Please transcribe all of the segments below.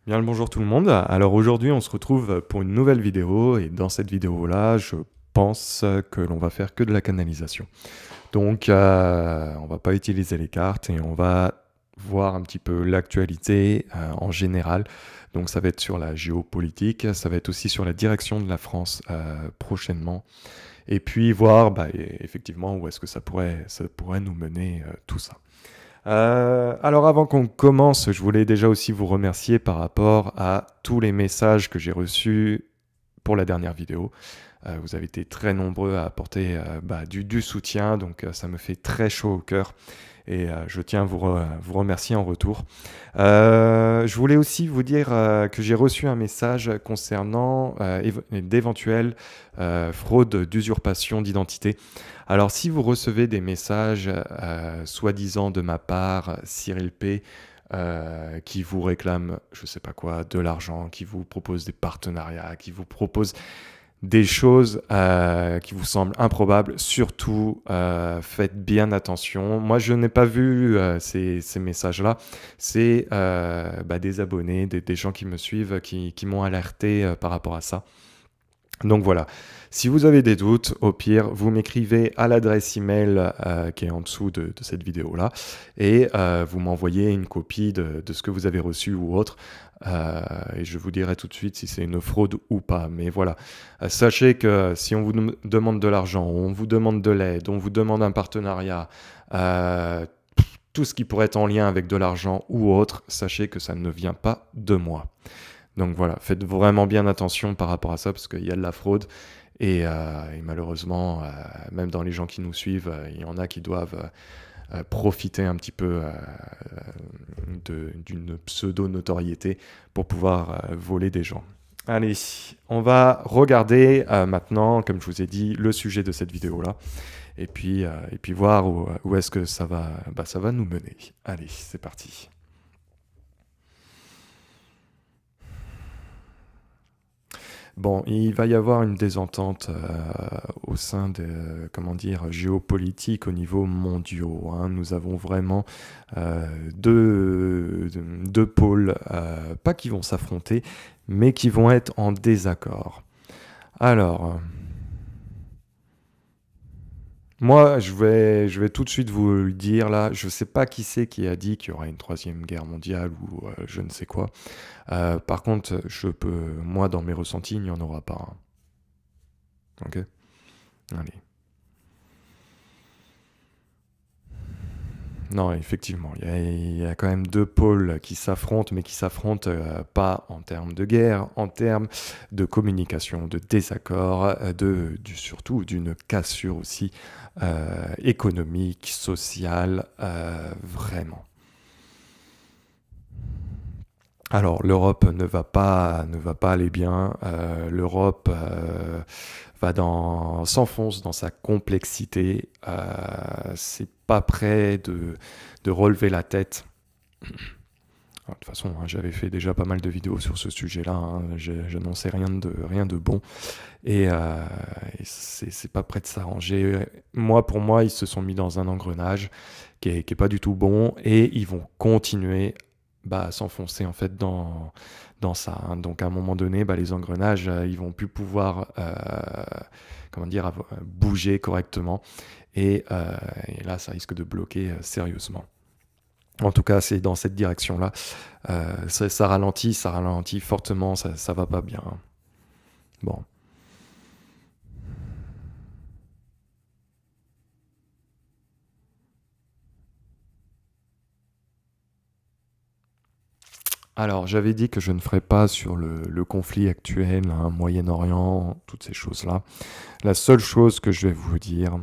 Bien le bonjour tout le monde. Alors aujourd'hui, on se retrouve pour une nouvelle vidéo et dans cette vidéo-là, je pense que l'on va faire que de la canalisation. Donc, on va pas utiliser les cartes et on va voir un petit peu l'actualité en général. Donc, ça va être sur la géopolitique, ça va être aussi sur la direction de la France prochainement. Et puis voir, effectivement, où est-ce que ça pourrait nous mener tout ça. Alors avant qu'on commence, je voulais déjà aussi vous remercier par rapport à tous les messages que j'ai reçus pour la dernière vidéo. Vous avez été très nombreux à apporter du soutien, donc ça me fait très chaud au cœur et je tiens à vous remercier en retour. Je voulais aussi vous dire que j'ai reçu un message concernant d'éventuelles fraudes d'usurpation d'identité. Alors si vous recevez des messages soi-disant de ma part, Cyril P, qui vous réclame, je sais pas quoi, de l'argent, qui vous propose des partenariats, qui vous propose des choses qui vous semblent improbables, surtout faites bien attention. Moi, je n'ai pas vu ces messages-là. C'est des abonnés, des gens qui me suivent, qui m'ont alerté par rapport à ça. Donc voilà, si vous avez des doutes, au pire, vous m'écrivez à l'adresse email qui est en dessous de cette vidéo-là et vous m'envoyez une copie de ce que vous avez reçu ou autre et je vous dirai tout de suite si c'est une fraude ou pas. Mais voilà, sachez que si on vous demande de l'argent, on vous demande de l'aide, on vous demande un partenariat, euh, tout ce qui pourrait être en lien avec de l'argent ou autre, sachez que ça ne vient pas de moi. Donc voilà, faites vraiment bien attention par rapport à ça parce qu'il y a de la fraude et malheureusement, même dans les gens qui nous suivent, il y en a qui doivent profiter un petit peu d'une pseudo-notoriété pour pouvoir voler des gens. Allez, on va regarder maintenant, comme je vous ai dit, le sujet de cette vidéo-là et puis voir où est-ce que ça va nous mener. Allez, c'est parti. Bon, il va y avoir une désentente au sein de, comment dire, géopolitique au niveau mondial, hein. Nous avons vraiment deux pôles, pas qui vont s'affronter, mais qui vont être en désaccord. Alors, moi, je vais tout de suite vous le dire là. Je ne sais pas qui c'est qui a dit qu'il y aurait une troisième guerre mondiale ou je ne sais quoi. Par contre, moi, dans mes ressentis, il n'y en aura pas, hein. Ok? Allez. Non, effectivement, il y a quand même deux pôles qui s'affrontent, mais qui s'affrontent pas en termes de guerre, en termes de communication, de désaccord, surtout d'une cassure aussi économique, sociale, vraiment. Alors, l'Europe ne va pas aller bien. L'Europe s'enfonce dans sa complexité. C'est pas prêt de relever la tête. Alors, de toute façon, hein, j'avais fait déjà pas mal de vidéos sur ce sujet-là, hein. Je n'en sais rien de bon. Et c'est pas prêt de s'arranger. Pour moi, ils se sont mis dans un engrenage qui est pas du tout bon. Et ils vont continuer s'enfoncer en fait dans ça, hein. Donc à un moment donné, les engrenages, ils vont plus pouvoir comment dire, bouger correctement et là, ça risque de bloquer sérieusement. En tout cas, c'est dans cette direction-là. Ça ralentit fortement, ça va pas bien, hein. Bon. Alors, j'avais dit que je ne ferais pas sur le conflit actuel, hein, Moyen-Orient, toutes ces choses-là. La seule chose que je vais vous dire,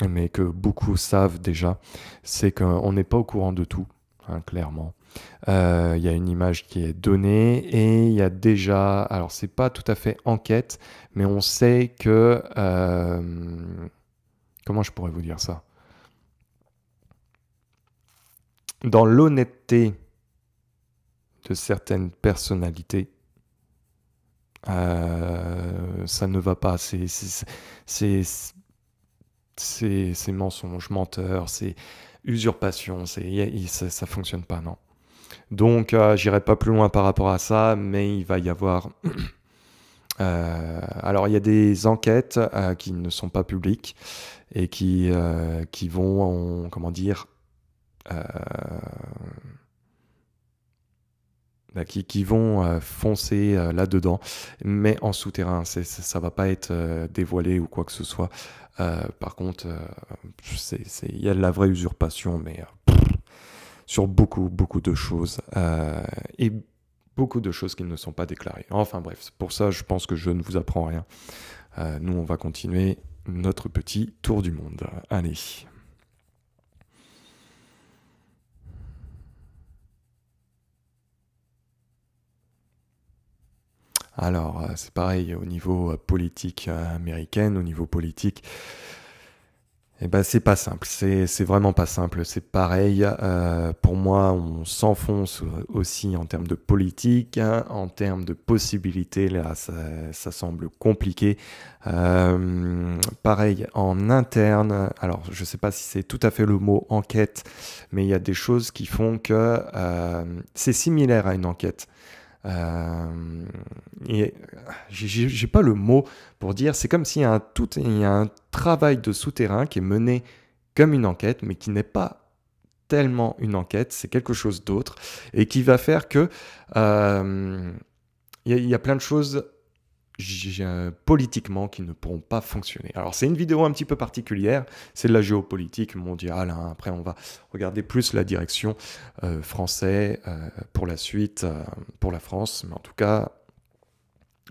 mais que beaucoup savent déjà, c'est qu'on n'est pas au courant de tout, hein, clairement. Il y a une image qui est donnée et il y a déjà, alors c'est pas tout à fait enquête, mais on sait que, comment je pourrais vous dire ça? Dans l'honnêteté de certaines personnalités, ça ne va pas. C'est mensonge, menteur, c'est usurpation, ça fonctionne pas, non. Donc, j'irai pas plus loin par rapport à ça, mais il va y avoir... alors, il y a des enquêtes qui ne sont pas publiques et qui vont, comment dire, euh, qui vont foncer là-dedans, mais en souterrain. Ça va pas être dévoilé ou quoi que ce soit. Par contre, il y a de la vraie usurpation, mais sur beaucoup, beaucoup de choses. Et beaucoup de choses qui ne sont pas déclarées. Enfin bref, pour ça, je pense que je ne vous apprends rien. Nous, on va continuer notre petit tour du monde. Allez. Alors, c'est pareil au niveau politique américaine, au niveau politique. Eh ben, c'est pas simple, c'est vraiment pas simple. C'est pareil, pour moi, on s'enfonce aussi en termes de politique, hein, en termes de possibilités, là, ça semble compliqué. Pareil, en interne, alors je sais pas si c'est tout à fait le mot enquête, mais il y a des choses qui font que c'est similaire à une enquête. Euh, et j'ai pas le mot pour dire, c'est comme s'il y a il y a un travail de souterrain qui est mené comme une enquête, mais qui n'est pas tellement une enquête, c'est quelque chose d'autre, et qui va faire que il y a plein de choses politiquement qui ne pourront pas fonctionner. Alors c'est une vidéo un petit peu particulière, c'est de la géopolitique mondiale, hein. Après on va regarder plus la direction français pour la suite, pour la France, mais en tout cas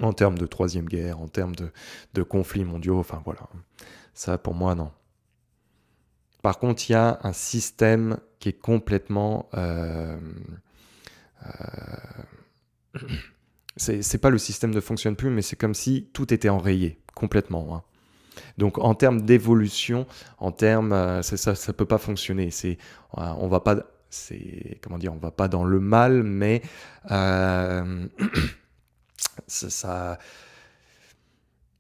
en termes de troisième guerre, en termes de conflits mondiaux, enfin voilà, ça pour moi non. Par contre il y a un système qui est complètement... c'est pas le système ne fonctionne plus, mais c'est comme si tout était enrayé complètement, hein. Donc en termes d'évolution, en termes, ça peut pas fonctionner. On va pas, c'est comment dire, on va pas dans le mal, mais euh, ça,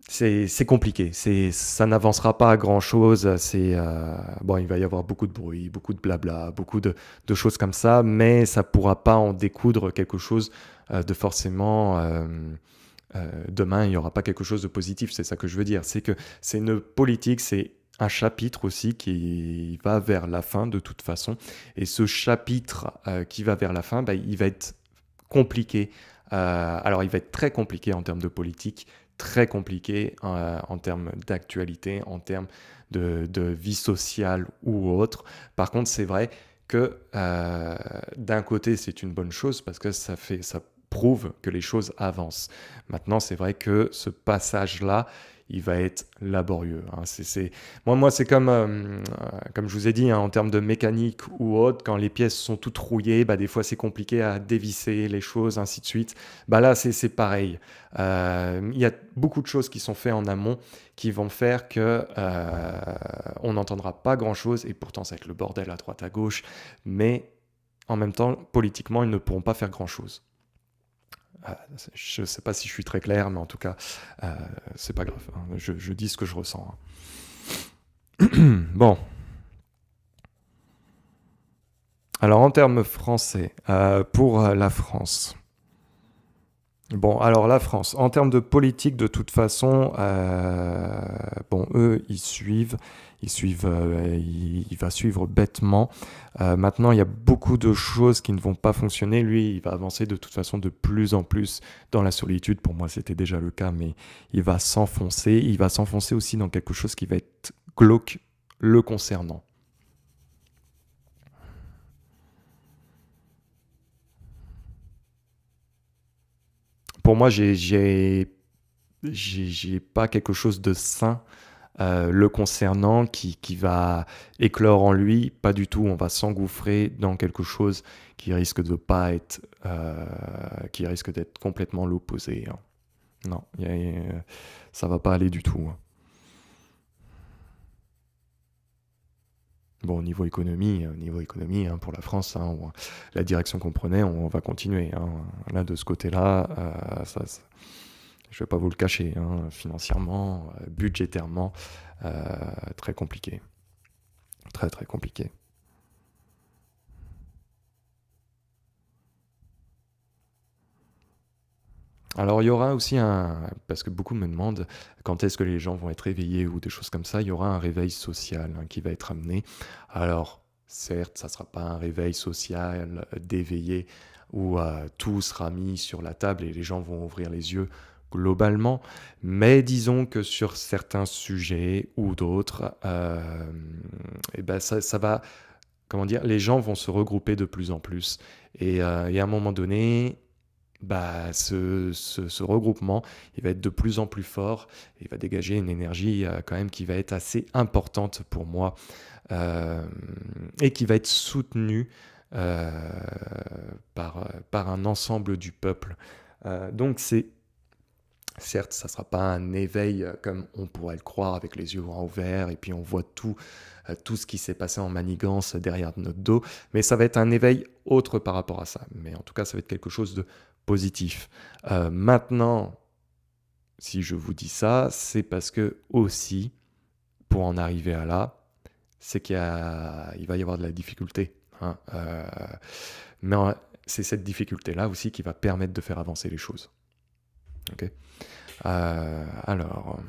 c'est compliqué. Ça n'avancera pas à grand chose. Bon, il va y avoir beaucoup de bruit, beaucoup de blabla, beaucoup de choses comme ça, mais ça pourra pas en découdre quelque chose de forcément. Demain, il n'y aura pas quelque chose de positif. C'est ça que je veux dire. C'est que c'est une politique, c'est un chapitre aussi qui va vers la fin de toute façon. Et ce chapitre qui va vers la fin, bah, il va être compliqué. Alors, il va être très compliqué en termes de politique, très compliqué en termes d'actualité, en termes de vie sociale ou autre. Par contre, c'est vrai que d'un côté, c'est une bonne chose parce que ça prouve que les choses avancent. Maintenant, c'est vrai que ce passage-là, il va être laborieux, hein. Moi, c'est comme je vous ai dit, hein, en termes de mécanique ou autre, quand les pièces sont toutes rouillées, bah, des fois c'est compliqué à dévisser les choses, ainsi de suite. Bah, là, c'est pareil. Il y a beaucoup de choses qui sont faites en amont qui vont faire que on n'entendra pas grand-chose, et pourtant ça va être le bordel à droite à gauche, mais en même temps, politiquement, ils ne pourront pas faire grand-chose. Je ne sais pas si je suis très clair, mais en tout cas, c'est pas grave, hein. Je dis ce que je ressens, hein. Bon. Alors, en termes français, pour la France. Bon, alors la France, en termes de politique, de toute façon, bon, eux, il va suivre bêtement. Maintenant, il y a beaucoup de choses qui ne vont pas fonctionner. Lui, il va avancer de toute façon de plus en plus dans la solitude. Pour moi, c'était déjà le cas, mais il va s'enfoncer. Il va s'enfoncer aussi dans quelque chose qui va être glauque le concernant. Pour moi, j'ai pas quelque chose de sain le concernant qui va éclore en lui. Pas du tout. On va s'engouffrer dans quelque chose qui risque de pas être, qui risque d'être complètement l'opposé, hein. Non, ça va pas aller du tout, hein. Bon, au niveau économie, hein, pour la France, hein, la direction qu'on prenait, on va continuer, hein. Là, de ce côté-là, je ne vais pas vous le cacher, hein, financièrement, budgétairement, très compliqué. Très, très compliqué. Alors il y aura aussi parce que beaucoup me demandent quand est-ce que les gens vont être réveillés ou des choses comme ça, il y aura un réveil social qui va être amené. Alors certes, ça ne sera pas un réveil social d'éveillé où tout sera mis sur la table et les gens vont ouvrir les yeux globalement, mais disons que sur certains sujets ou d'autres, et ben ça va, comment dire, les gens vont se regrouper de plus en plus. Et à un moment donné, bah, ce regroupement, il va être de plus en plus fort, il va dégager une énergie quand même qui va être assez importante pour moi euh, et qui va être soutenue par un ensemble du peuple. Donc c'est certes, ça ne sera pas un éveil comme on pourrait le croire avec les yeux grands ouverts et puis on voit tout ce qui s'est passé en manigance derrière notre dos, mais ça va être un éveil autre par rapport à ça. Mais en tout cas, ça va être quelque chose de positif. Maintenant, si je vous dis ça, c'est parce que aussi, pour en arriver à là, c'est il va y avoir de la difficulté. Hein, mais c'est cette difficulté-là aussi qui va permettre de faire avancer les choses. Ok. Alors,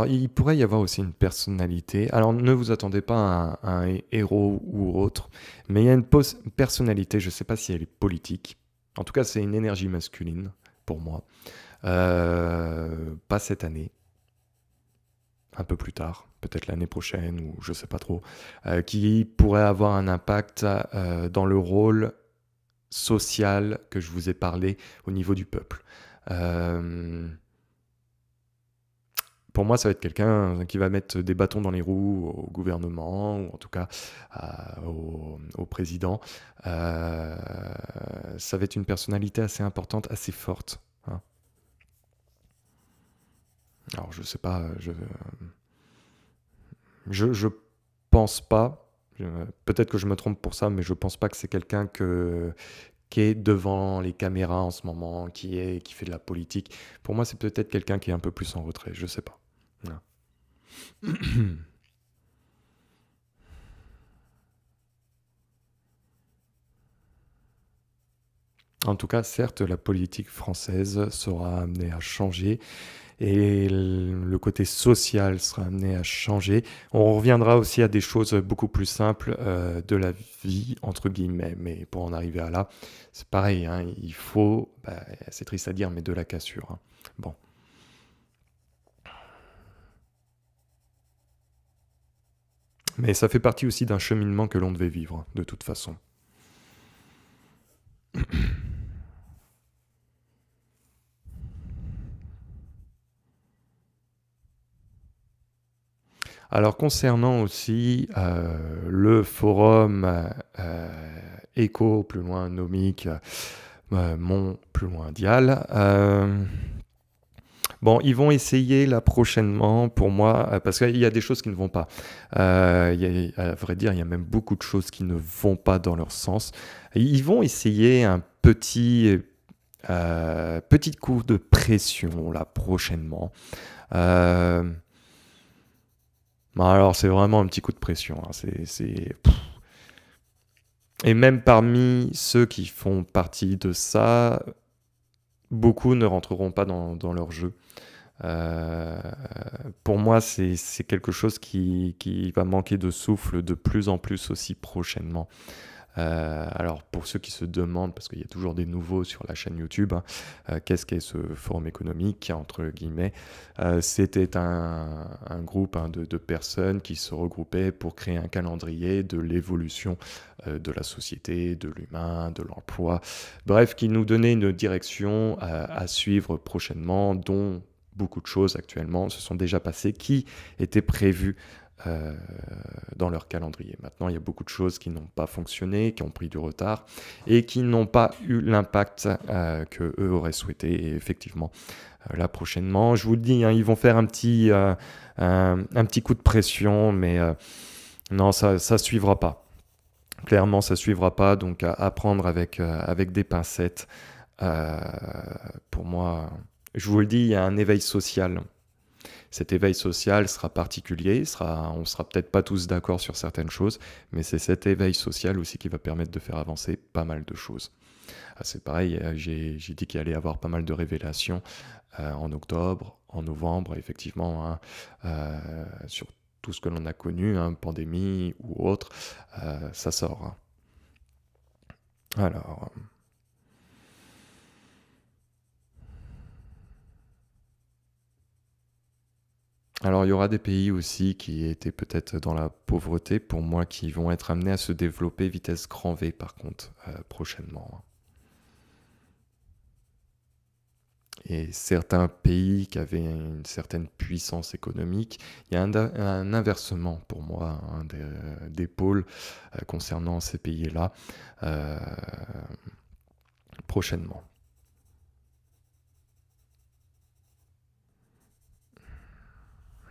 il pourrait y avoir aussi une personnalité. Alors, ne vous attendez pas à un héros ou autre, mais il y a une personnalité, je ne sais pas si elle est politique. En tout cas, c'est une énergie masculine pour moi. Pas cette année, un peu plus tard, peut-être l'année prochaine ou je ne sais pas trop, qui pourrait avoir un impact dans le rôle social que je vous ai parlé au niveau du peuple. Pour moi, ça va être quelqu'un qui va mettre des bâtons dans les roues au gouvernement, ou en tout cas au président. Ça va être une personnalité assez importante, assez forte. Hein. Alors, je sais pas, je pense pas, peut-être que je me trompe pour ça, mais je pense pas que c'est quelqu'un qui est devant les caméras en ce moment, qui fait de la politique. Pour moi, c'est peut-être quelqu'un qui est un peu plus en retrait, je sais pas. Voilà. En tout cas, certes, la politique française sera amenée à changer et le côté social sera amené à changer. On reviendra aussi à des choses beaucoup plus simples de la vie, entre guillemets. Mais pour en arriver à là, c'est pareil, hein, il faut, bah, c'est triste à dire, mais de la cassure. Hein. Bon. Mais ça fait partie aussi d'un cheminement que l'on devait vivre, de toute façon. Alors concernant aussi le forum éco, plus loin nomique, mon plus loin dial, bon, ils vont essayer là prochainement pour moi, parce qu'il y a des choses qui ne vont pas. À vrai dire, il y a même beaucoup de choses qui ne vont pas dans leur sens. Ils vont essayer un petit coup de pression là prochainement. Euh, alors c'est vraiment un petit coup de pression. Hein. Et même parmi ceux qui font partie de ça, beaucoup ne rentreront pas dans leur jeu. Euh, pour moi, c'est quelque chose qui va manquer de souffle de plus en plus aussi prochainement. Alors pour ceux qui se demandent, parce qu'il y a toujours des nouveaux sur la chaîne YouTube, hein, qu'est-ce qu'est ce forum économique, entre guillemets, c'était un groupe de personnes qui se regroupaient pour créer un calendrier de l'évolution de la société, de l'humain, de l'emploi, bref, qui nous donnait une direction à suivre prochainement, dont beaucoup de choses actuellement se sont déjà passées, qui étaient prévues euh, dans leur calendrier. Maintenant, il y a beaucoup de choses qui n'ont pas fonctionné, qui ont pris du retard et qui n'ont pas eu l'impact que eux auraient souhaité. Et effectivement, là prochainement, je vous le dis, hein, ils vont faire un petit coup de pression, mais non, ça suivra pas. Clairement, ça suivra pas, donc à prendre avec des pincettes. Pour moi, je vous le dis, il y a un éveil social. Cet éveil social sera particulier, on sera peut-être pas tous d'accord sur certaines choses, mais c'est cet éveil social aussi qui va permettre de faire avancer pas mal de choses. Ah, c'est pareil, j'ai dit qu'il allait y avoir pas mal de révélations en octobre, en novembre, effectivement, hein, sur tout ce que l'on a connu, hein, pandémie ou autre, ça sort, hein. Alors, il y aura des pays aussi qui étaient peut-être dans la pauvreté, pour moi, qui vont être amenés à se développer vitesse grand V, par contre, prochainement, hein. Et certains pays qui avaient une certaine puissance économique, il y a un inversement pour moi, hein, des pôles concernant ces pays-là euh, prochainement.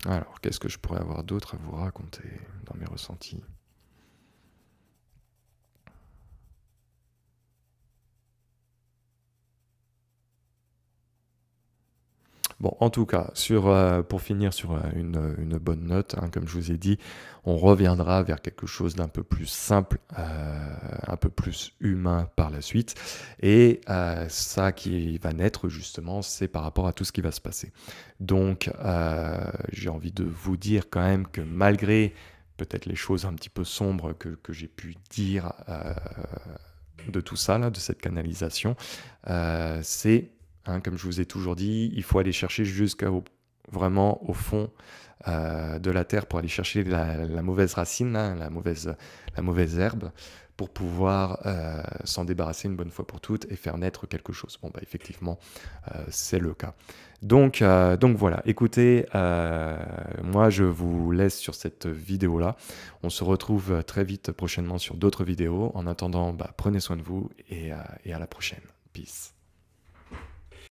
Alors, qu'est-ce que je pourrais avoir d'autre à vous raconter dans mes ressentis? Bon, en tout cas, pour finir sur une bonne note, hein, comme je vous ai dit, on reviendra vers quelque chose d'un peu plus simple, un peu plus humain par la suite. Et ça qui va naître justement, c'est par rapport à tout ce qui va se passer. Donc, j'ai envie de vous dire quand même que malgré peut-être les choses un petit peu sombres que j'ai pu dire de tout ça, là, de cette canalisation, c'est hein, comme je vous ai toujours dit, il faut aller chercher vraiment au fond de la terre pour aller chercher la mauvaise racine, hein, la mauvaise herbe, pour pouvoir s'en débarrasser une bonne fois pour toutes et faire naître quelque chose. Bon, bah, effectivement, c'est le cas. Donc voilà, écoutez, moi je vous laisse sur cette vidéo-là. On se retrouve très vite prochainement sur d'autres vidéos. En attendant, bah, prenez soin de vous et à la prochaine. Peace.